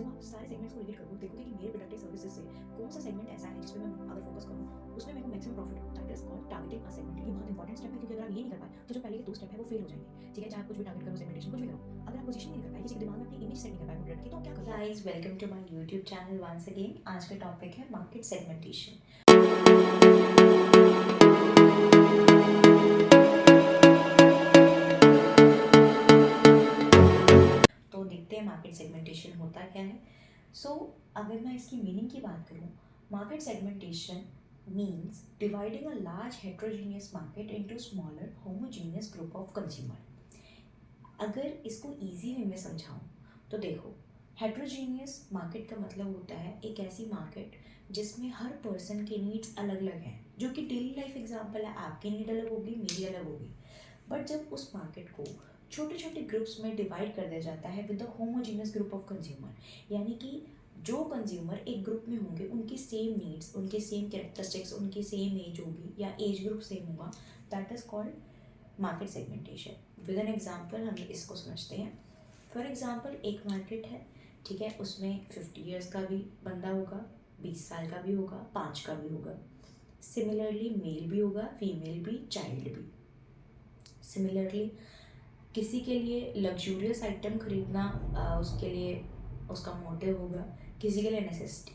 जब आप सारे सेगमेंट्स को रिलेट करो, देखोगे कि मेरे प्रोडक्ट या सर्विसेज से कौन सा सेगमेंट ऐसा है जिसमें मैं अगर फोकस करूँ उसमें मेरे को मैक्सिमम प्रॉफिट हो। That is called targeting a segment. ये बहुत इंपॉर्टेंट स्टेप है, क्योंकि अगर आप ये नहीं कर पाए तो जो पहले के 2 स्टेप है वो फेल हो जाएंगे। ठीक है, चाहे आप कुछ भी टारगेट करो, सेगमेंटेशन कुछ भी करो, अगर आप पोजीशन नहीं कर पाए, किसी के दिमाग में अपनी इमेज सेट नहीं कर पाए प्रोडक्ट की, तो आप क्या करोगे? Guys, welcome to my YouTube channel once again. आज का टॉपिक है मार्केट सेगमेंटेशन। तो देखते हैं मार्केट सेगमेंटेशन होता क्या है। अगर मैं इसकी मीनिंग की बात करूं, market segmentation means dividing a large heterogeneous market into smaller homogeneous group of consumer. अगर इसको ईजी वे में समझाऊं तो देखो, हेट्रोजीनियस मार्केट का मतलब होता है एक ऐसी मार्केट जिसमें हर पर्सन के नीड्स अलग अलग हैं, जो कि डेली लाइफ एग्जांपल है, आपकी नीड अलग होगी, मेरी अलग होगी। बट जब उस मार्केट को छोटे छोटे ग्रुप्स में डिवाइड कर दिया जाता है with the homogeneous group of consumer, यानी कि जो कंज्यूमर एक ग्रुप में होंगे उनकी सेम नीड्स, उनके सेम कैरेक्टरिस्टिक्स, उनकी सेम एज होगी या एज ग्रुप सेम होगा, that is called market segmentation. With an example हम इसको समझते हैं। फॉर एग्जाम्पल, एक मार्केट है, ठीक है, उसमें 50 ईयर्स का भी बंदा होगा, 20 साल का भी होगा, 5 का भी होगा। सिमिलरली मेल भी होगा, फीमेल भी, चाइल्ड भी। सिमिलरली किसी के लिए लग्जूरियस आइटम खरीदना उसके लिए उसका मोटिव होगा, किसी के लिए नेसेसिटी।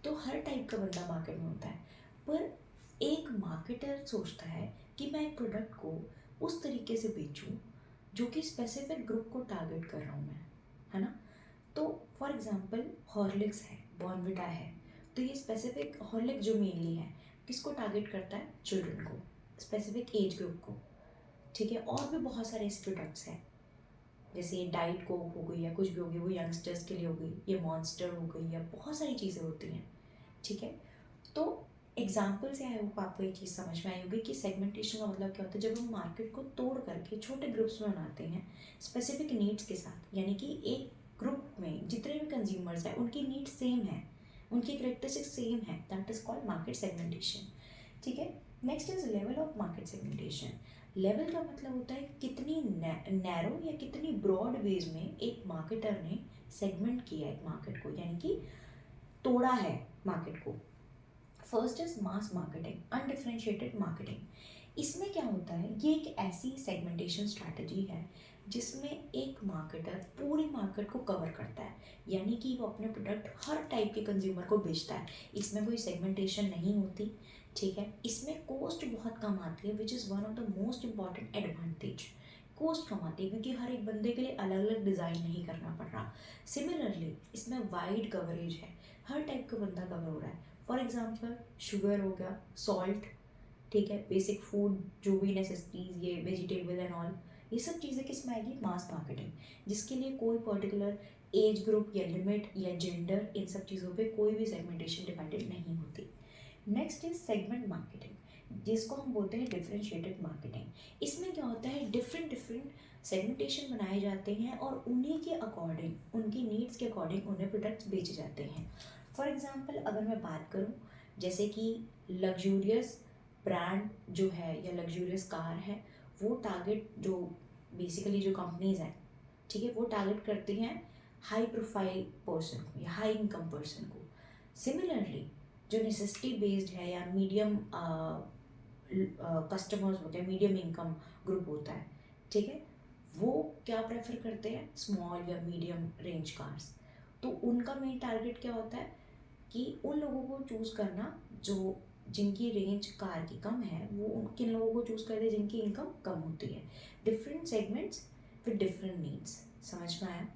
तो हर टाइप का बंदा मार्केट में होता है। पर एक मार्केटर सोचता है कि मैं एक प्रोडक्ट को उस तरीके से बेचूं जो कि स्पेसिफिक ग्रुप को टारगेट कर रहा हूँ मैं, है ना। तो फॉर एग्जांपल हॉर्लिक्स है, बॉर्नविटा है, तो ये स्पेसिफिक हॉर्लिक्स जो मेनली है किसको टारगेट करता है? चिल्ड्रन को, स्पेसिफिक एज ग्रुप को। ठीक है, और भी बहुत सारे ऐसे प्रोडक्ट्स हैं, जैसे ये डाइट कोक हो गई या कुछ भी हो गई, वो यंगस्टर्स के लिए हो गई, ये मॉन्स्टर हो गई, या बहुत सारी चीज़ें होती हैं। ठीक है, तो एग्जाम्पल से आई होप आपको ये चीज़ समझ में आई होगी कि सेगमेंटेशन का मतलब क्या होता है। जब हम मार्केट को तोड़ करके छोटे ग्रुप्स में बनाते हैं स्पेसिफिक नीड्स के साथ, यानी कि एक ग्रुप में जितने भी कंज्यूमर्स हैं उनकी नीड्स सेम है, उनकी करेक्टरिस्टिक्स सेम है, that is called market segmentation. ठीक है, next is level of market segmentation. Level का मतलब होता है कितनी नैरो या कितनी ब्रॉड वेज में एक मार्केटर ने सेगमेंट किया एक मार्केट को, यानी कि तोड़ा है मार्केट को। First is mass marketing, undifferentiated marketing. इसमें क्या होता है, ये एक ऐसी सेगमेंटेशन स्ट्रैटेजी है जिसमें एक मार्केटर पूरी मार्केट को कवर करता है, यानी कि वो अपने प्रोडक्ट हर टाइप के कंज्यूमर को बेचता है। इसमें कोई सेगमेंटेशन नहीं होती। ठीक है, इसमें कॉस्ट बहुत कम आती है, which is one of the most important advantage. Cost कम आती है क्योंकि हर एक बंदे के लिए अलग अलग डिज़ाइन नहीं करना पड़ रहा। सिमिलरली इसमें वाइड कवरेज है, हर टाइप का बंदा कवर हो रहा है। फॉर एग्जाम्पल शुगर हो गया, सॉल्ट, ठीक है, बेसिक फूड जो भी नेसेसिटीज़, ये वेजिटेबल एंड ऑल, ये सब चीज़ें किस में आएगी? मास मार्केटिंग, जिसके लिए कोई पर्टिकुलर एज ग्रुप या लिमिट या जेंडर, इन सब चीज़ों पे कोई भी सेगमेंटेशन डिपेंडेंट नहीं होती। नेक्स्ट इज सेगमेंट मार्केटिंग, जिसको हम बोलते हैं डिफरेंशिएटेड मार्केटिंग। इसमें क्या होता है, डिफरेंट डिफरेंट सेगमेंटेशन बनाए जाते हैं और उन्हीं के अकॉर्डिंग, उनकी नीड्स के अकॉर्डिंग उन्हें प्रोडक्ट्स बेचे जाते हैं। फॉर एग्जाम्पल अगर मैं बात करूँ, जैसे कि लग्जूरियस ब्रांड जो है या लग्जूरियस कार है, वो टारगेट जो बेसिकली जो कंपनीज हैं, ठीक है, वो टारगेट करती हैं हाई प्रोफाइल पर्सन को या हाई इनकम पर्सन को। सिमिलरली जो नेसेसिटी बेस्ड है या मीडियम कस्टमर्स होते हैं, मीडियम इनकम ग्रुप होता है, ठीक है, वो क्या प्रेफर करते हैं? स्मॉल या मीडियम रेंज कार्स। तो उनका मेन टारगेट क्या होता है कि उन लोगों को चूज़ करना जो जिनकी रेंज कार की कम है, वो उन किन लोगों को चूज़ करते हैं जिनकी इनकम कम होती है। Different segments with different needs, समझ में आया।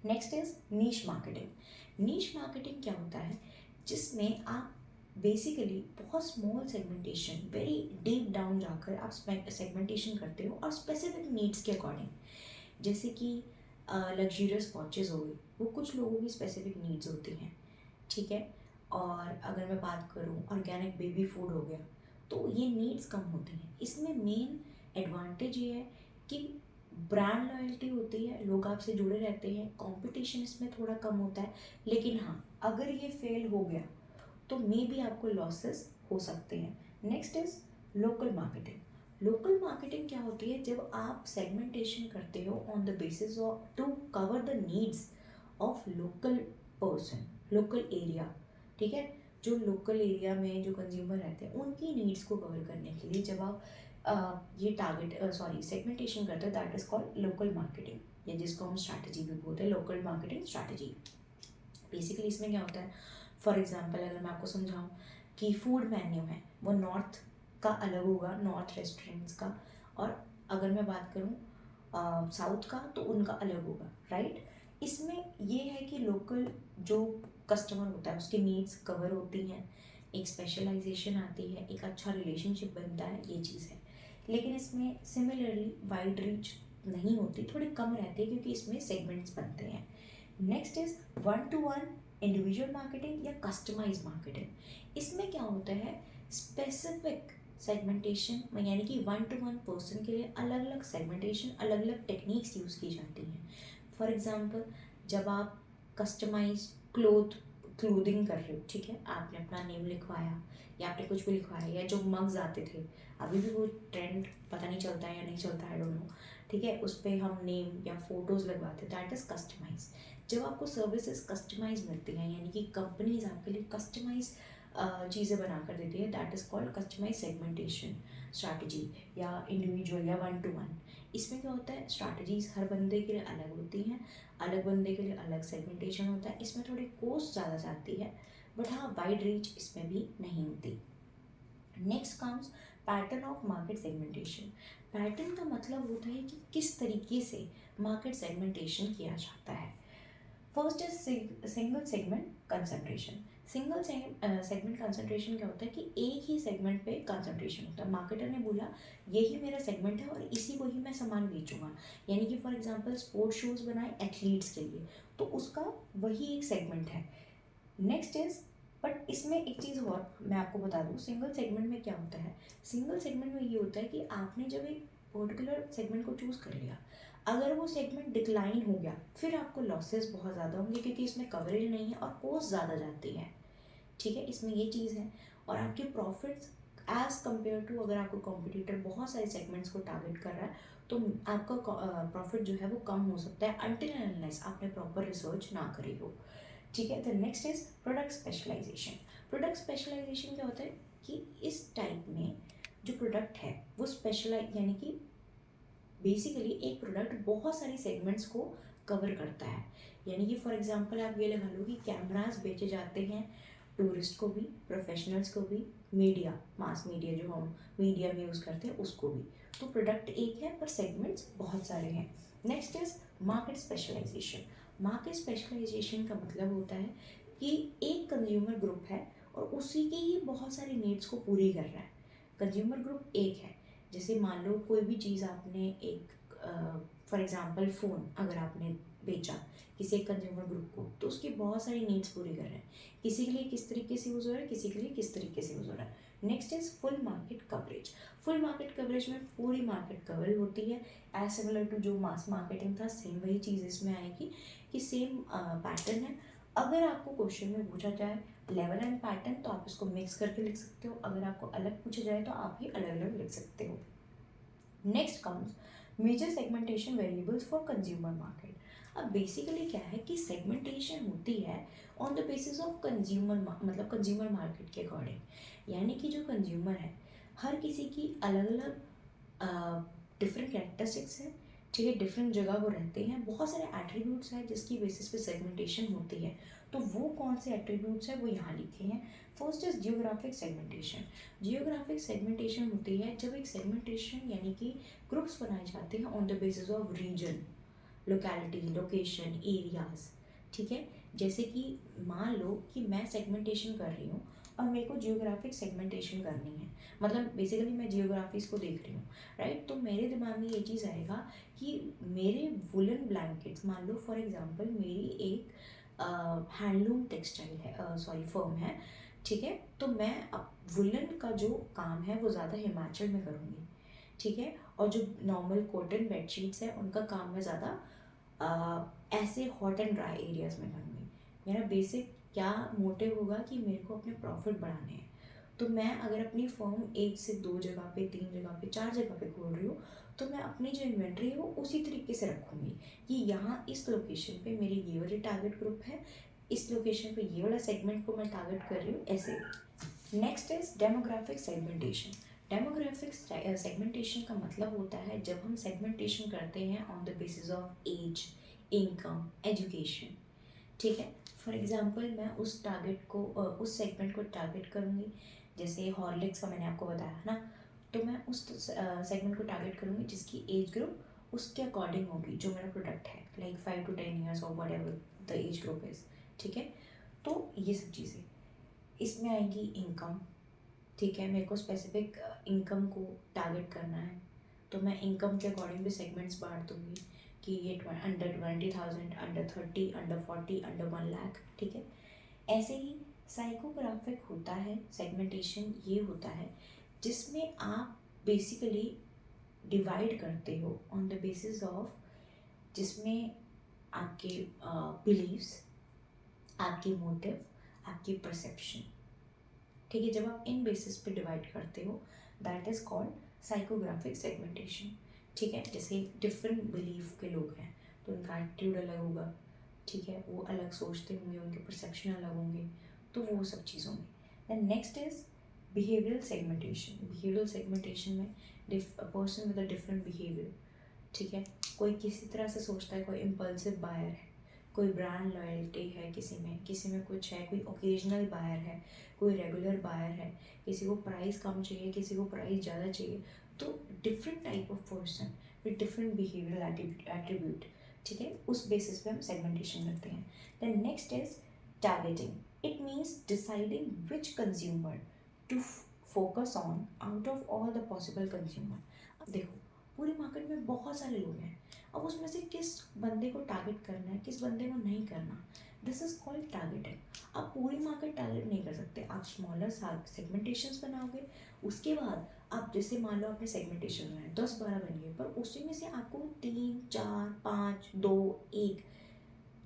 Next is niche marketing. Niche marketing क्या होता है, जिसमें आप बेसिकली बहुत small segmentation, very deep down जाकर आप सेगमेंटेशन करते हो और स्पेसिफिक नीड्स के अकॉर्डिंग। जैसे कि लग्जूरियस वॉचेस हो गई, वो कुछ लोगों की स्पेसिफिक नीड्स होती हैं, ठीक है। और अगर मैं बात करूँ ऑर्गेनिक बेबी फूड हो गया, तो ये नीड्स कम होती हैं। इसमें मेन एडवांटेज ये है कि ब्रांड लॉयल्टी होती है, लोग आपसे जुड़े रहते हैं, कंपटीशन इसमें थोड़ा कम होता है। लेकिन हाँ, अगर ये फेल हो गया तो मे बी आपको लॉसेस हो सकते हैं। Next is local marketing. Local marketing क्या होती है, जब आप सेगमेंटेशन करते हो on the basis of to cover the needs of local person, local area, ठीक है, जो लोकल एरिया में जो कंज्यूमर रहते हैं उनकी नीड्स को कवर करने के लिए जब आप ये सेगमेंटेशन करते हैं, that is called local marketing, या जिसको हम स्ट्रैटेजी भी बोलते हैं, लोकल मार्केटिंग स्ट्रैटेजी। बेसिकली इसमें क्या होता है, फॉर एग्जांपल अगर मैं आपको समझाऊं कि फूड मेन्यू है वो नॉर्थ का अलग होगा, नॉर्थ रेस्टोरेंट्स का, और अगर मैं बात करूं साउथ का तो उनका अलग होगा, राइट। इसमें ये है कि लोकल जो कस्टमर होता है उसकी नीड्स कवर होती हैं, एक स्पेशलाइजेशन आती है, एक अच्छा रिलेशनशिप बनता है, ये चीज़ है। लेकिन इसमें सिमिलरली वाइड रीच नहीं होती, थोड़ी कम रहती है क्योंकि इसमें सेगमेंट्स बनते हैं। Next is 1-to-1 individual marketing या कस्टमाइज मार्केटिंग। इसमें क्या होता है, स्पेसिफिक सेगमेंटेशन, यानी कि 1-to-1 पर्सन के लिए अलग अलग सेगमेंटेशन, अलग अलग टेक्निक्स यूज़ की जाती हैं। फॉर एग्जांपल जब आप कस्टमाइज क्लोथिंग कर रहे हो, ठीक है, आपने अपना नेम लिखवाया या आपने कुछ भी लिखवाया, या जो मग्स आते थे, अभी भी वो ट्रेंड पता नहीं चलता है या नहीं चलता है, आई डोंट नो, ठीक है, उस पर हम नेम या फोटोज़ लगवाते, दैट इज़ कस्टमाइज। जब आपको सर्विसेज कस्टमाइज मिलती हैं, यानी कि कंपनीज आपके लिए कस्टमाइज चीज़ें बना कर देती है, that is called customize segmentation strategy, या इंडिविजुअल या 1-to-1। इसमें क्या होता है, स्ट्रैटेजीज हर बंदे के लिए अलग होती हैं, अलग बंदे के लिए अलग सेगमेंटेशन होता है, इसमें थोड़ी कॉस्ट ज़्यादा जाती है, बट हाँ वाइड रीच इसमें भी नहीं होती। Next comes pattern of market segmentation. Pattern का मतलब होता है कि किस तरीके से मार्केट सेगमेंटेशन किया जाता है। First is single segment concentration. Single segment concentration क्या होता है कि एक ही सेगमेंट पे कंसंट्रेशन होता है, मार्केटर ने बोला यही मेरा सेगमेंट है और इसी को ही मैं सामान बेचूंगा, यानी कि फॉर एग्जांपल स्पोर्ट्स शूज़ बनाए एथलीट्स के लिए, तो उसका वही एक सेगमेंट है। नेक्स्ट इज, बट इसमें एक चीज़ और मैं आपको बता दूँ, सिंगल सेगमेंट में क्या होता है, सिंगल सेगमेंट में ये होता है कि आपने जब एक पर्टिकुलर सेगमेंट को चूज़ कर लिया, अगर वो सेगमेंट डिक्लाइन हो गया फिर आपको लॉसेस बहुत ज़्यादा होंगे, क्योंकि इसमें कवरेज नहीं है और कॉस्ट ज़्यादा जाती है, ठीक है, इसमें ये चीज़ है। और आपके प्रॉफिट्स एज़ कम्पेयर टू, अगर आपको कॉम्पिटिटर बहुत सारे सेगमेंट्स को टारगेट कर रहा है तो आपका प्रॉफिट जो है वो कम हो सकता है, अनटिल एंड अनलेस आपने प्रॉपर रिसर्च ना करी हो, ठीक है। The next is product specialization. Product specialization क्या होता है कि इस टाइप में जो प्रोडक्ट है वो स्पेशलाइज, यानी कि बेसिकली एक प्रोडक्ट बहुत सारी सेगमेंट्स को कवर करता है, यानी कि फॉर एग्जांपल आप ये लगा लो कि कैमरास बेचे जाते हैं टूरिस्ट को भी, प्रोफेशनल्स को भी, मीडिया, मास मीडिया जो हम मीडिया में यूज़ करते हैं उसको भी, तो प्रोडक्ट एक है पर सेगमेंट्स बहुत सारे हैं। Next is market specialization. Market specialization का मतलब होता है कि एक कंज्यूमर ग्रुप है और उसी की ही बहुत सारी नीड्स को पूरी कर रहा है। कंज्यूमर ग्रुप एक है, जैसे मान लो कोई भी चीज़ आपने एक फॉर एग्जांपल फ़ोन अगर आपने बेचा किसी एक कंज्यूमर ग्रुप को, तो उसकी बहुत सारी नीड्स पूरी कर रहे हैं, किसी के लिए किस तरीके से यूज़ हो रहा है, किसी के लिए किस तरीके से यूज़ हो रहा है। Next is full market coverage. Full market coverage में पूरी मार्केट कवर होती है, एज सिमिलर टू जो मास मार्केटिंग था, सेम वही चीज़ इसमें आएगी कि सेम पैटर्न है। अगर आपको क्वेश्चन में पूछा जाए लेवल एंड पैटर्न तो आप इसको मिक्स करके लिख सकते हो, अगर आपको अलग पूछा जाए तो आप ही अलग अलग लिख सकते हो। Next comes major segmentation variables for consumer market. अब बेसिकली क्या है कि सेगमेंटेशन होती है on the basis of consumer, मतलब कंज्यूमर मार्केट के अकॉर्डिंग, यानी कि जो कंज्यूमर है हर किसी की अलग अलग डिफरेंट कैरेक्टरिस्टिक्स है, ठीक है, डिफरेंट जगह वो रहते हैं, बहुत सारे एट्रीब्यूट्स हैं जिसकी बेसिस पे सेगमेंटेशन होती है, तो वो कौन से एट्रीब्यूट्स हैं वो यहाँ लिखे हैं। First is geographic segmentation. Geographic segmentation होती है जब एक सेगमेंटेशन यानी कि ग्रुप्स बनाए जाते हैं on the basis of region, locality, location, areas, ठीक है। जैसे कि मान लो कि मैं सेगमेंटेशन कर रही हूँ और मेरे को जियोग्राफिक सेगमेंटेशन करनी है, मतलब बेसिकली मैं जियोग्राफीज को देख रही हूँ, राइट, तो मेरे दिमाग में ये चीज़ आएगा कि मेरे वुलन ब्लैंकेट्स, मान लो फॉर एग्जांपल मेरी एक हैंडलूम टेक्सटाइल है, सॉरी फर्म है, ठीक है, तो मैं अब वुलन का जो काम है वो ज़्यादा हिमाचल में करूँगी, ठीक है, और जो नॉर्मल कॉटन बेडशीट्स हैं उनका काम मैं ज़्यादा ऐसे हॉट एंड ड्राई एरियाज़ में करूँगी। मेरा बेसिक क्या मोटिव होगा कि मेरे को अपने प्रॉफिट बढ़ाने हैं, तो मैं अगर अपनी फर्म 1 से 2 जगह पे, 3 जगह पे, 4 जगह पे खोल रही हूँ, तो मैं अपनी जो इन्वेंट्री है वो उसी तरीके से रखूँगी कि यहाँ इस लोकेशन पे मेरी ये वाली टारगेट ग्रुप है, इस लोकेशन पे ये वाला सेगमेंट को मैं टारगेट कर रही हूँ, ऐसे। Next is demographic segmentation. Demographic segmentation का मतलब होता है जब हम सेगमेंटेशन करते हैं on the basis of age, income, education, ठीक है। फॉर एग्जांपल मैं उस टारगेट को उस सेगमेंट को टारगेट करूँगी, जैसे हॉर्लिक्स का मैंने आपको बताया है ना, तो मैं उस सेगमेंट को टारगेट करूँगी जिसकी एज ग्रुप उसके अकॉर्डिंग होगी जो मेरा प्रोडक्ट है, लाइक 5 to 10 ईयर्स और what ever the age group is, ठीक है। तो ये सब चीज़ें इसमें आएंगी। इनकम, ठीक है, मेरे को स्पेसिफिक इनकम को टारगेट करना है, तो मैं इनकम के अकॉर्डिंग भी सेगमेंट्स बांट दूँगी कि ये under 20,000, under 30, under 40, under 1 lakh, ठीक है। ऐसे ही साइकोग्राफिक होता है सेगमेंटेशन, ये होता है जिसमें आप बेसिकली डिवाइड करते हो ऑन द बेसिस ऑफ, जिसमें आपके बिलीव्स, आपके मोटिव, आपकी परसेप्शन, ठीक है। जब आप इन बेसिस पे डिवाइड करते हो that is called psychographic segmentation, ठीक है। जैसे डिफरेंट बिलीफ के लोग हैं तो उनका एटीट्यूड अलग होगा, ठीक है, वो अलग सोचते होंगे, उनके परसेप्शन अलग होंगे, तो वो सब चीज़ होंगी। Then next is behavioural segmentation. Behavioural segmentation में person with a different behaviour, ठीक है, कोई किसी तरह से सोचता है, कोई इम्पल्सिव बायर है, कोई ब्रांड लॉयल्टी है, किसी में कुछ है, कोई ओकेजनल बायर है, कोई रेगुलर बायर है, किसी को प्राइस कम चाहिए, किसी को प्राइस ज़्यादा चाहिए, तो different type of person with different behavioural attribute, ठीक है, उस बेसिस पे हम सेगमेंटेशन करते हैं। Then next is targeting. It means deciding which consumer to focus on out of all the possible consumer. देखो, पूरी मार्केट में बहुत सारे लोग हैं, अब उसमें से किस बंदे को टारगेट करना है, किस बंदे को नहीं करना, दिस इज कॉल्ड टारगेटिंग। आप पूरी मार्केट टारगेट नहीं कर सकते, आप स्मॉलर सेगमेंटेशंस बनाओगे, उसके बाद आप जैसे मान लो आपने सेगमेंटेशन बनाए 10-12 बन गए, पर उसी में से आपको 3, 4, 5, 2, 1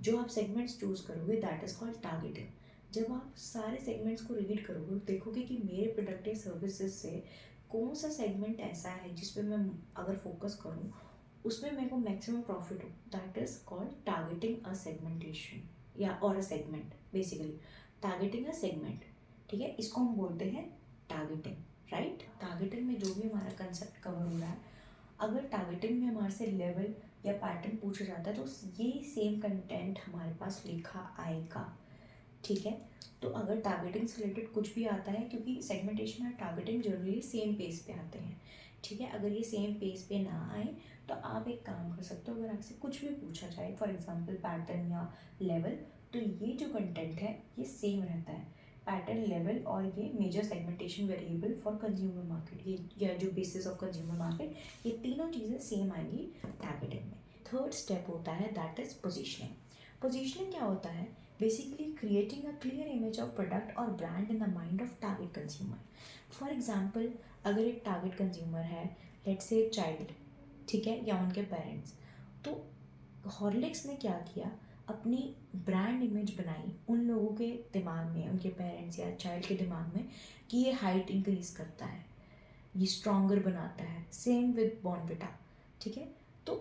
जो आप सेगमेंट्स चूज करोगे दैट इज कॉल्ड टारगेटिंग। जब आप सारे सेगमेंट्स को रीड करोगे, देखोगे कि मेरे प्रोडक्ट या सर्विसेज से कौन सा सेगमेंट ऐसा है जिस पे मैं अगर फोकस करूँ उसमें मेरे को मैक्सिमम प्रॉफिट हो, that is called targeting a segmentation या और a segment, basically targeting a segment, ठीक है, इसको हम बोलते हैं टारगेटिंग, राइट। टारगेटिंग में जो भी हमारा कंसेप्ट कवर हो रहा है, अगर टारगेटिंग में हमारे से लेवल या पैटर्न पूछा जाता है तो ये सेम कंटेंट हमारे पास लिखा आएगा, ठीक है। तो अगर टारगेटिंग से रिलेटेड कुछ भी आता है, क्योंकि सेगमेंटेशन और टारगेटिंग जनरली सेम पेज पे आते हैं, ठीक है, अगर ये सेम पेज पे ना आए तो आप एक काम कर सकते हो, अगर आपसे कुछ भी पूछा जाए फॉर एग्जांपल पैटर्न या लेवल, तो ये जो कंटेंट है ये सेम रहता है, पैटर्न, लेवल और ये major segmentation variable for consumer market, ये या जो बेसिस ऑफ कंज्यूमर मार्केट, ये तीनों चीज़ें सेम आएंगी टारगेटिंग में। थर्ड स्टेप होता है दैट इज पोजिशनिंग। पोजिशनिंग क्या होता है, basically creating a clear image of product और brand in the mind of target consumer. For example, अगर एक टारगेट कंज्यूमर है, लेट्स से चाइल्ड, ठीक है, या उनके पेरेंट्स, तो हॉर्लिक्स ने क्या किया, अपनी ब्रांड इमेज बनाई उन लोगों के दिमाग में, उनके पेरेंट्स या चाइल्ड के दिमाग में, कि ये हाइट इंक्रीज करता है, ये स्ट्रॉन्गर बनाता है, सेम विद बॉर्नविटा, ठीक है। तो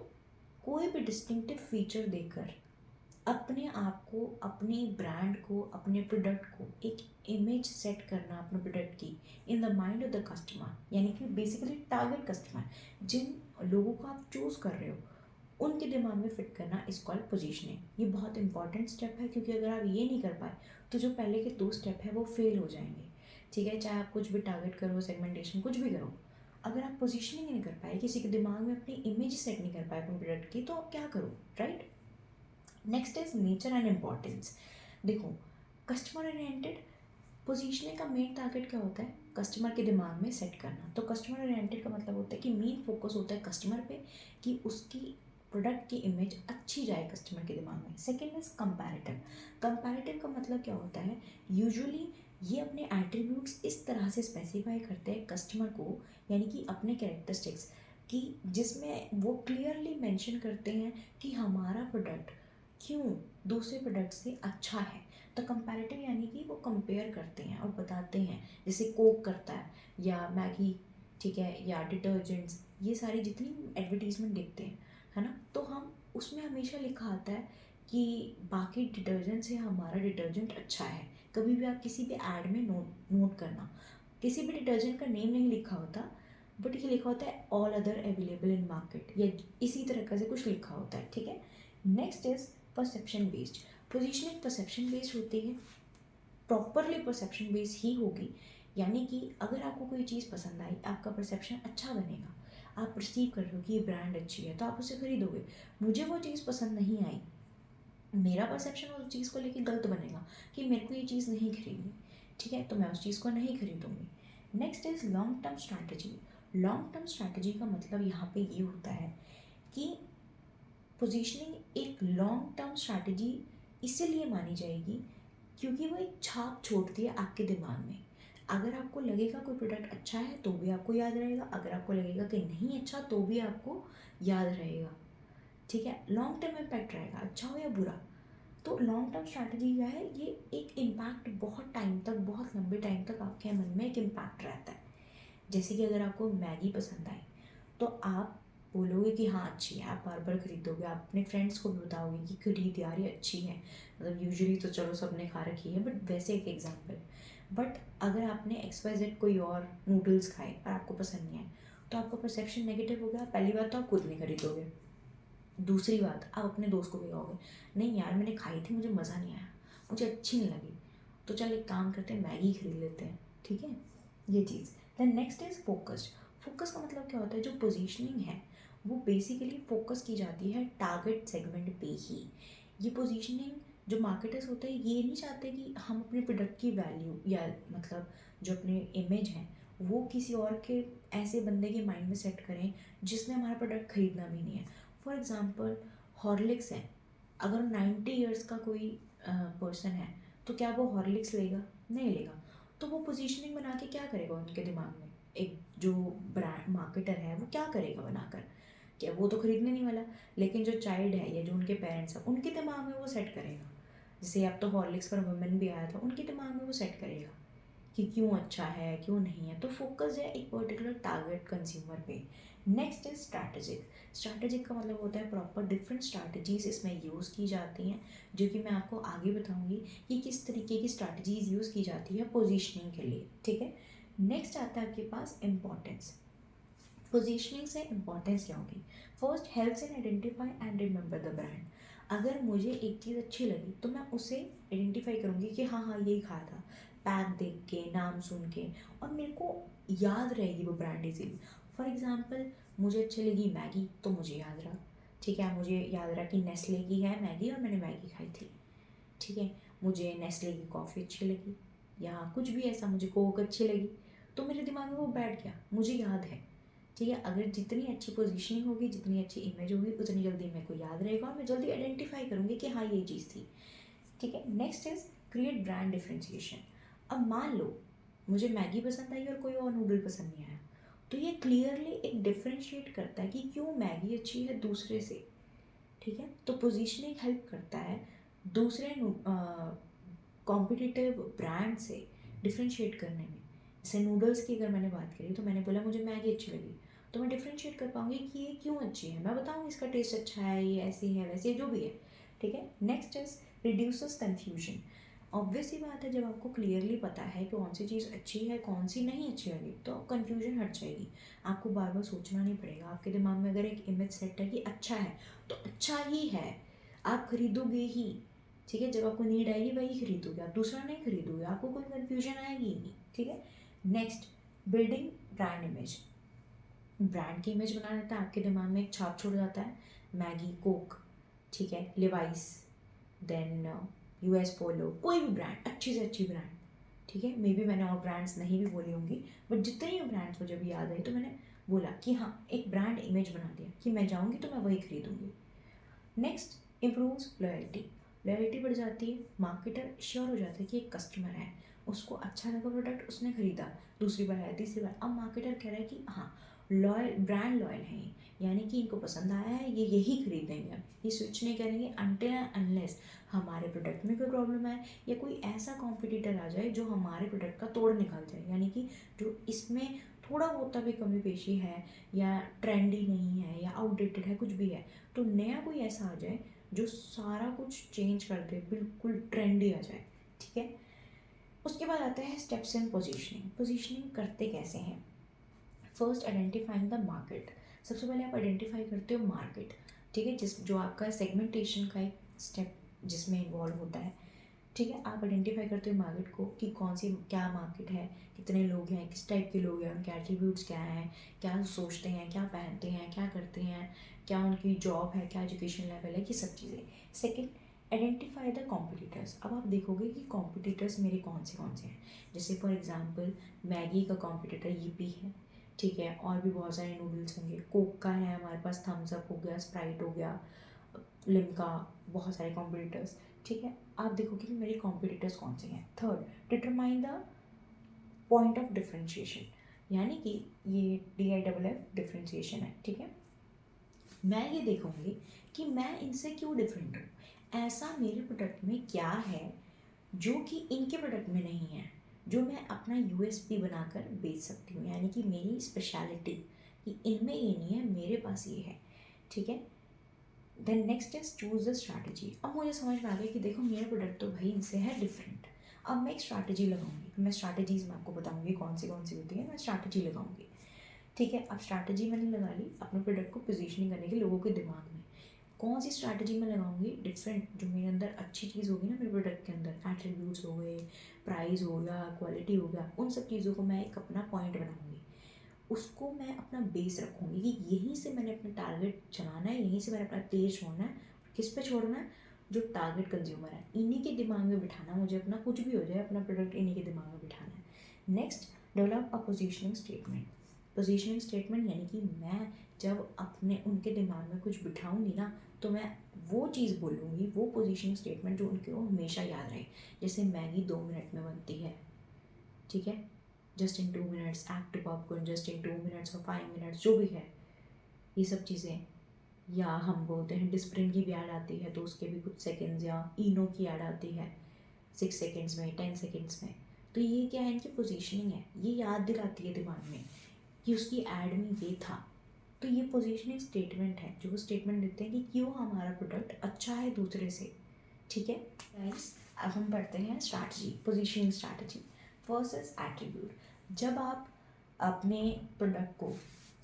कोई भी डिस्टिंक्टिव फीचर देकर अपने आप को, अपने ब्रांड को, अपने प्रोडक्ट को एक इमेज सेट करना अपने प्रोडक्ट की इन the mind of the customer, यानी कि बेसिकली टारगेट कस्टमर, जिन लोगों को आप चूज़ कर रहे हो उनके दिमाग में फिट करना इज कॉल्ड पोजीशनिंग। ये बहुत इंपॉर्टेंट स्टेप है, क्योंकि अगर आप ये नहीं कर पाए तो जो पहले के 2 स्टेप है वो फेल हो जाएंगे, ठीक है, चाहे आप कुछ भी टारगेट करो, सेगमेंटेशन कुछ भी करो, अगर आप पोजीशनिंग नहीं कर पाए, किसी के दिमाग में अपनी इमेज सेट नहीं कर पाए अपने प्रोडक्ट की, तो आप क्या करो, right. Next is nature and importance. देखो, कस्टमर ओरिएंटेड पोजीशनिंग का मेन टारगेट क्या होता है, कस्टमर के दिमाग में सेट करना। तो कस्टमर ओरिएंटेड का मतलब होता है कि मेन फोकस होता है कस्टमर पे, कि उसकी प्रोडक्ट की इमेज अच्छी जाए कस्टमर के दिमाग में। Second is comparative. कंपैरेटिव का मतलब क्या होता है, यूजुअली ये अपने एट्रीब्यूट्स इस तरह से स्पेसिफाई करते हैं कस्टमर को, यानी कि अपने कैरेक्टरिस्टिक्स, कि जिसमें वो क्लियरली मेंशन करते हैं कि हमारा प्रोडक्ट क्यों दूसरे प्रोडक्ट से अच्छा है। तो कंपैरेटिव यानी कि वो कंपेयर करते हैं और बताते हैं, जैसे कोक करता है या मैगी, ठीक है, या डिटर्जेंट्स, ये सारी जितनी एडवर्टीजमेंट देखते हैं, है ना, तो हम उसमें हमेशा लिखा आता है कि बाकी डिटर्जेंट से हमारा डिटर्जेंट अच्छा है। कभी भी आप किसी भी ऐड में नोट करना, किसी भी डिटर्जेंट का नेम नहीं लिखा होता, बट ये लिखा होता है all other available in market, या इसी तरह से कुछ लिखा होता है, ठीक है। Next is perception based. Positioning perception based होती है, प्रॉपरली परसेप्शन बेस्ड ही होगी। यानी कि अगर आपको कोई चीज़ पसंद आई, आपका परसेप्शन अच्छा बनेगा, आप परसीव कर रहे हो कि ये ब्रांड अच्छी है, तो आप उसे खरीदोगे। मुझे वो चीज़ पसंद नहीं आई, मेरा परसेप्शन उस चीज़ को लेके गलत बनेगा कि मेरे को ये चीज़ नहीं खरीदनी, ठीक है, तो मैं उस चीज़ को नहीं खरीदूंगी। Next is long term strategy. Long term strategy का मतलब यहाँ पे ये होता है कि पोजीशनिंग एक लॉन्ग टर्म स्ट्रैटेजी इसीलिए मानी जाएगी क्योंकि वो एक छाप छोड़ती है आपके दिमाग में। अगर आपको लगेगा कोई प्रोडक्ट अच्छा है तो भी आपको याद रहेगा, अगर आपको लगेगा कि नहीं अच्छा तो भी आपको याद रहेगा, ठीक है। लॉन्ग टर्म इम्पैक्ट रहेगा, अच्छा हो या बुरा। तो लॉन्ग टर्म स्ट्रैटेजी क्या है, ये एक इम्पैक्ट बहुत टाइम तक, बहुत लंबे टाइम तक आपके मन में एक इम्पैक्ट रहता है। जैसे कि अगर आपको मैगी पसंद आई तो आप बोलोगे कि हाँ अच्छी है, आप बार बार खरीदोगे, आप अपने फ्रेंड्स को भी बताओगे कि खरीद यार ये अच्छी है। मतलब यूजुअली तो चलो सबने खा रखी है, बट वैसे एक एग्जांपल। बट अगर आपने XYZ कोई और नूडल्स खाए और आपको पसंद नहीं आए, तो आपका परसेप्शन नेगेटिव हो गया। पहली बात तो आप खुद नहीं खरीदोगे, दूसरी बात आप अपने दोस्त को भी कहोगे नहीं यार मैंने खाई थी, मुझे मज़ा नहीं आया, मुझे अच्छी नहीं लगी, तो चल एक काम करते हैं मैगी खरीद लेते हैं, ठीक है, ये चीज़। Then next is focused. Focus का मतलब क्या होता है, जो पोजीशनिंग है वो बेसिकली फोकस की जाती है टारगेट सेगमेंट पे ही। ये पोजीशनिंग, जो मार्केटर्स होते हैं ये नहीं चाहते कि हम अपने प्रोडक्ट की वैल्यू या मतलब जो अपने इमेज है वो किसी और के ऐसे बंदे के माइंड में सेट करें जिसने हमारा प्रोडक्ट खरीदना भी नहीं है। फॉर एग्ज़ाम्पल हॉर्लिक्स है, अगर 90 ईयर्स का कोई पर्सन है तो क्या वो हॉर्लिक्स लेगा? नहीं लेगा। तो वो पोजीशनिंग बना के क्या करेगा उनके दिमाग में, एक जो ब्रांड मार्केटर है वो क्या करेगा बनाकर, क्या वो तो खरीदने नहीं वाला, लेकिन जो चाइल्ड है या जो उनके पेरेंट्स हैं उनके दिमाग में वो सेट करेगा। जैसे अब तो हॉर्लिक्स पर वुमेन भी आया था, उनके दिमाग में वो सेट करेगा कि क्यों अच्छा है क्यों नहीं है। तो फोकस है एक पर्टिकुलर टारगेट कंज्यूमर पे। Next is strategic. स्ट्रैटेजिक का मतलब होता है प्रॉपर डिफरेंट स्ट्रैटेजीज इसमें यूज़ की जाती हैं, जो कि मैं आपको आगे बताऊंगी कि किस तरीके की स्ट्रैटेजीज यूज़ की जाती है पोजीशनिंग के लिए, ठीक है। नेक्स्ट आता है आपके पास इम्पॉर्टेंस। पोजीशनिंग से इम्पॉर्टेंस क्या होगी? First, helps in identify and remember the brand. अगर मुझे एक चीज़ अच्छी लगी तो मैं उसे आइडेंटिफाई करूँगी कि हाँ हाँ यही खाया था, पैक देख के, नाम सुन के, और मेरे को याद रहेगी वो ब्रांड इजीली। फॉर एग्ज़ाम्पल मुझे अच्छी लगी मैगी तो मुझे याद रहा, ठीक है, मुझे याद रहा कि नेस्ले की है मैगी और मैंने मैगी खाई थी, ठीक है। मुझे नेस्ले की कॉफ़ी अच्छी लगी या कुछ भी ऐसा, मुझे कोक अच्छी लगी, तो मेरे दिमाग में वो बैठ गया, मुझे याद है, ठीक है। अगर जितनी अच्छी पोजीशनिंग होगी, जितनी अच्छी इमेज होगी, उतनी जल्दी मेरे को याद रहेगा और मैं जल्दी आइडेंटिफाई करूँगी कि हाँ ये चीज़ थी, ठीक है। Next is create brand differentiation. अब मान लो मुझे मैगी पसंद आई और कोई और नूडल पसंद नहीं आया, तो ये क्लियरली एक डिफ्रेंशिएट करता है कि क्यों मैगी अच्छी है दूसरे से, ठीक है। तो पोजीशनिंग हेल्प करता है दूसरे कॉम्पिटिटिव ब्रांड से डिफ्रेंशिएट करने में। जैसे नूडल्स की अगर मैंने बात करी तो मैंने बोला मुझे मैगी अच्छी लगी, तो मैं डिफ्रेंशिएट कर पाऊंगी कि ये क्यों अच्छी है, मैं बताऊँगी इसका टेस्ट अच्छा है, ये ऐसी है वैसे जो भी है, ठीक है। Next is reduces confusion. Obvious ही बात है, जब आपको क्लियरली पता है कि कौन सी चीज़ अच्छी है कौन सी नहीं अच्छी लगी तो कन्फ्यूजन हट जाएगी, आपको बार बार सोचना नहीं पड़ेगा। आपके दिमाग में अगर एक इमेज सेट है कि अच्छा है तो अच्छा ही है, आप खरीदोगे ही, ठीक है। जब आपको नीड आएगी वही खरीदोगे, आप दूसरा नहीं खरीदोगे, आपको कोई कन्फ्यूजन आएगी ही नहीं, ठीक है। Next, building brand image. Brand की इमेज बना देता है, आपके दिमाग में एक छाप छोड़ जाता है, मैगी, कोक, ठीक है, लिवाइस, देन US पोलो, कोई भी ब्रांड, अच्छी से अच्छी ब्रांड, ठीक है। मे बी मैंने और ब्रांड्स नहीं भी बोली होंगी, बट जितने भी ब्रांड्स मुझे भी याद आई तो मैंने बोला कि हाँ एक ब्रांड इमेज बना दिया कि मैं जाऊँगी तो मैं वही खरीदूँगी। Next, improves loyalty. लॉयल्टी बढ़ जाती है, मार्केटर श्योर हो जाता है कि एक कस्टमर है, उसको अच्छा लगा प्रोडक्ट, उसने खरीदा, दूसरी बार आया, तीसरी बार, अब मार्केटर कह रहा है कि हाँ लॉयल, ब्रांड लॉयल हैं ये, यानी कि इनको पसंद आया है, ये यही खरीदेंगे, ये स्विच नहीं करेंगे अनटिल एंड अनलेस हमारे प्रोडक्ट में कोई प्रॉब्लम है या कोई ऐसा कॉम्पिटिटर आ जाए जो हमारे प्रोडक्ट का तोड़ निकाल जाए, यानी कि जो इसमें थोड़ा बहुत भी कमी पेशी है या ट्रेंडी नहीं है या आउटडेटेड है, कुछ भी है, तो नया कोई ऐसा आ जाए जो सारा कुछ चेंज कर दे, बिल्कुल ट्रेंडी आ जाए, ठीक है। उसके बाद आता है स्टेप्स इन पोजीशनिंग। पोजीशनिंग करते कैसे हैं? First identifying the market. सबसे पहले आप आइडेंटिफाई करते हो मार्केट, ठीक है, जिस जो आपका सेगमेंटेशन का एक स्टेप जिसमें इन्वॉल्व होता है, ठीक है। आप आइडेंटिफाई करते हो मार्केट को कि कौन सी क्या मार्केट है, कितने लोग हैं, किस टाइप के लोग हैं, उनके एट्रीब्यूट्स क्या हैं, क्या सोचते हैं, क्या पहनते हैं, क्या करते हैं, क्या उनकी जॉब है, क्या एजुकेशन लेवल है, ये सब चीज़ें। Second, identify the competitors. अब आप देखोगे कि कॉम्पिटिटर्स मेरे कौन से हैं। जैसे फॉर एग्जांपल मैगी का कॉम्पिटिटर यीपी है, ठीक है, और भी बहुत सारे नूडल्स होंगे, कोक का है हमारे पास, थम्स अप हो गया, स्प्राइट हो गया, लिम्का, बहुत सारे कॉम्पिटिटर्स, ठीक है। आप देखोगे कि मेरे कॉम्पिटिटर्स कौन से हैं। Third, determine the point of differentiation, यानी कि ये DIFF डिफ्रेंशिएशन है, ठीक है। मैं ये देखूंगी कि मैं इनसे क्यों डिफरेंट हूँ, ऐसा मेरे प्रोडक्ट में क्या है जो कि इनके प्रोडक्ट में नहीं है, जो मैं अपना USP बनाकर बेच सकती हूँ, यानी कि मेरी स्पेशलिटी कि इनमें ये नहीं है, मेरे पास ये है, ठीक है। Then next is choose the strategy. अब मुझे समझ में आ गया कि देखो मेरा प्रोडक्ट तो भाई इनसे है डिफरेंट, अब मैं एक स्ट्रैटेजी लगाऊंगी। मैं स्ट्रैटेजीज में आपको बताऊंगी कौन सी होती है, मैं स्ट्रैटेजी लगाऊंगी, ठीक है। अब स्ट्रैटेजी मैंने लगा ली अपने प्रोडक्ट को पोजीशनिंग करने के लोगों के दिमाग में। कौन सी स्ट्रैटेजी मैं लगाऊंगी डिफरेंट, जो मेरे अंदर अच्छी चीज़ होगी ना मेरे प्रोडक्ट के अंदर, एट्रीब्यूट्स हो गए, प्राइस हो गया, क्वालिटी हो गया, उन सब चीज़ों को मैं एक अपना पॉइंट बनाऊंगी, उसको मैं अपना बेस रखूँगी कि यहीं से मैंने अपना टारगेट चलाना है, यहीं से मैंने अपना तेज छोड़ना है। किस पे छोड़ना है? जो टारगेट कंज्यूमर है, इन्हीं के दिमाग में बिठाना मुझे, अपना कुछ भी हो जाए अपना प्रोडक्ट इन्हीं के दिमाग में बिठाना है। Next, develop a positioning statement. Positioning statement यानी कि मैं जब अपने उनके दिमाग में कुछ बिठाऊंगी ना, तो मैं वो चीज़ बोलूँगी, वो पोजिशनिंग स्टेटमेंट जो उनको हमेशा याद रहे। जैसे मैगी 2 मिनट में बनती है, ठीक है, just in 2 minutes, act popcorn just in 2 minutes और 5 मिनट्स, जो भी है ये सब चीज़ें। या हम बोलते हैं डिस्प्रिन की भी ऐड आती है तो उसके भी कुछ सेकेंड्स, या इनो की ऐड आती है 6 सेकेंड्स में, 10 सेकेंड्स में। तो ये क्या है, इनकी पोजीशनिंग है, ये याद दिलाती है दिमाग में कि उसकी ऐड में ये था। तो ये पोजीशनिंग स्टेटमेंट है जो वो स्टेटमेंट देते हैं कि क्यों हमारा प्रोडक्ट अच्छा है दूसरे से, ठीक है। गाइस, अब हम पढ़ते हैं strategy, positioning strategy. First is attribute. जब आप अपने प्रोडक्ट को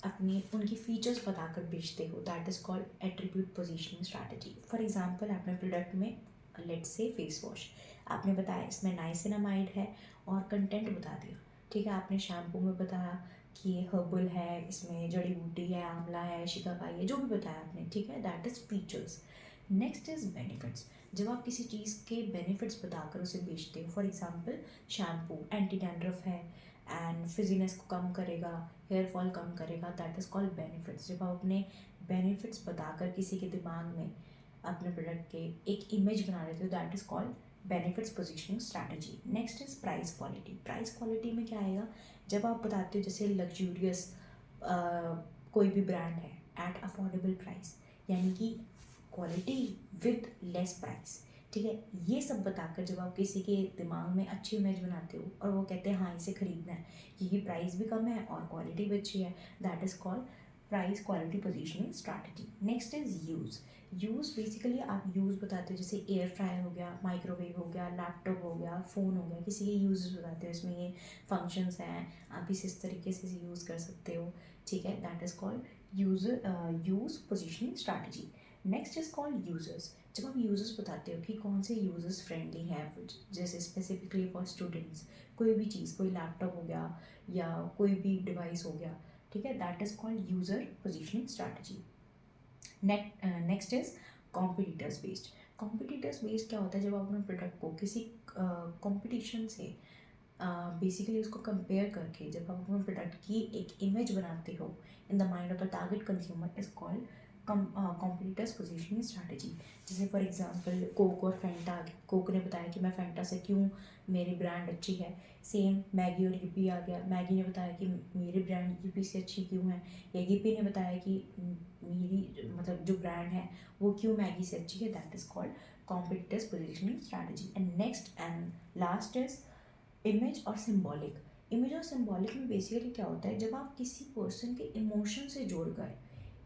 अपनी उनकी फीचर्स बताकर बेचते हो, that is called attribute positioning strategy. For example, आपने प्रोडक्ट में लेट्स से फेस वॉश, आपने बताया इसमें नाइसिनामाइड है और कंटेंट बता दिया, ठीक है। आपने शैम्पू में बताया कि ये हर्बल है, इसमें जड़ी बूटी है, आंवला है, शिकाकाई है, जो भी बताया आपने, ठीक है, that is features. Next is benefits. जब आप किसी चीज़ के बेनिफिट्स बताकर उसे बेचते हो, for example shampoo anti dandruff है एंड फिजीनेस को कम करेगा, हेयर फॉल कम करेगा, दैट इज़ कॉल्ड बेनिफिट्स। जब आप अपने बेनिफिट्स बताकर किसी के दिमाग में अपने प्रोडक्ट के एक इमेज बना लेते हो, that is called benefits positioning strategy. Next is price quality. Price quality में क्या आएगा, जब आप बताते हो जैसे लग्जूरियस कोई भी ब्रांड है एट अफोर्डेबल प्राइस, यानी कि क्वालिटी विद लेस प्राइस, ठीक है। ये सब बताकर जब आप किसी के दिमाग में अच्छी इमेज बनाते हो और वो कहते हैं हाँ इसे खरीदना है क्योंकि प्राइस भी कम है और क्वालिटी भी अच्छी है, that is called price quality positioning strategy. Next is use. Use basically आप यूज़ बताते हो, जैसे एयर फ्रायर हो गया, माइक्रोवेव हो गया, लैपटॉप हो गया, फ़ोन हो गया, किसी के यूज़ बताते हो, इसमें ये फंक्शंस हैं, आप इस तरीके से यूज़ कर सकते हो, ठीक है, that is called use positioning strategy. Next is called users. जब आप यूज़र्स बताते हो कि कौन से यूज़र्स फ्रेंडली हैं, जैसे स्पेसिफिकली फॉर स्टूडेंट्स, कोई भी चीज़, कोई लैपटॉप हो गया या कोई भी डिवाइस हो गया, ठीक है, that is called user positioning strategy. Next is competitors based. Competitors based क्या होता है, जब आप अपने प्रोडक्ट को किसी कंपटीशन से बेसिकली उसको कंपेयर करके जब आप अपने प्रोडक्ट की एक इमेज बनाते हो इन the mind of the target consumer, is called competitors positioning strategy. जैसे फॉर एग्जांपल कोक और फैंटा, कोक ने बताया कि मैं फैंटा से क्यों मेरी ब्रांड अच्छी है। सेम मैगी और yippee आ गया, मैगी ने बताया कि मेरी ब्रांड yippee से अच्छी क्यों है, या yippee ने बताया कि मेरी मतलब जो ब्रांड है वो क्यों मैगी से अच्छी है। That is called competitors positioning strategy. And next and last is image और सिम्बॉलिक। इमेज और सिम्बॉलिक में बेसिकली क्या होता है, जब आप किसी पर्सन के इमोशन से जोड़ कर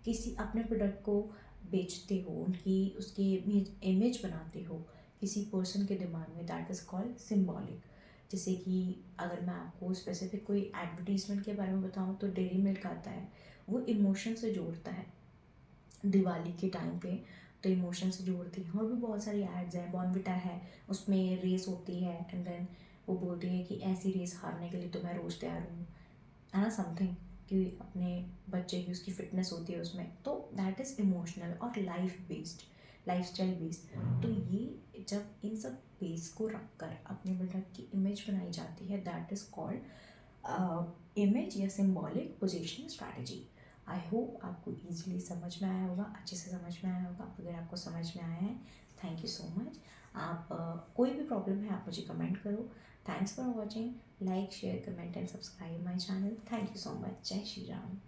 किसी अपने प्रोडक्ट को बेचते हो, उसकी इमेज बनाते हो किसी पर्सन के दिमाग में, दैट इज़ कॉल्ड सिम्बॉलिक। जैसे कि अगर मैं आपको स्पेसिफिक कोई एडवर्टीजमेंट के बारे में बताऊँ तो डेयरी मिल्क आता है, वो इमोशन से जोड़ता है। दिवाली के टाइम पे तो इमोशन से जोड़ती है। और भी बहुत सारी एड्स हैं, बॉर्नविटा है, उसमें रेस होती है एंड देन वो बोलती है कि ऐसी रेस हारने के लिए तो मैं रोज़ तैयार हूँ, है ना, समथिंग कि अपने बच्चे की उसकी फिटनेस होती है उसमें। तो दैट इज़ इमोशनल और life based, life style based. तो ये जब इन सब बेस को रख कर अपने प्रोडक्ट की इमेज बनाई जाती है, दैट इज़ कॉल्ड इमेज या symbolic positioning strategy. I hope आपको ईजिली समझ में आया होगा, अच्छे से समझ में आया होगा। अगर आपको समझ में आया है, थैंक यू सो मच। आप कोई भी प्रॉब्लम है आप मुझे कमेंट करो। Thanks for watching. Like, share, comment and subscribe my channel. Thank you so much. जय श्री राम।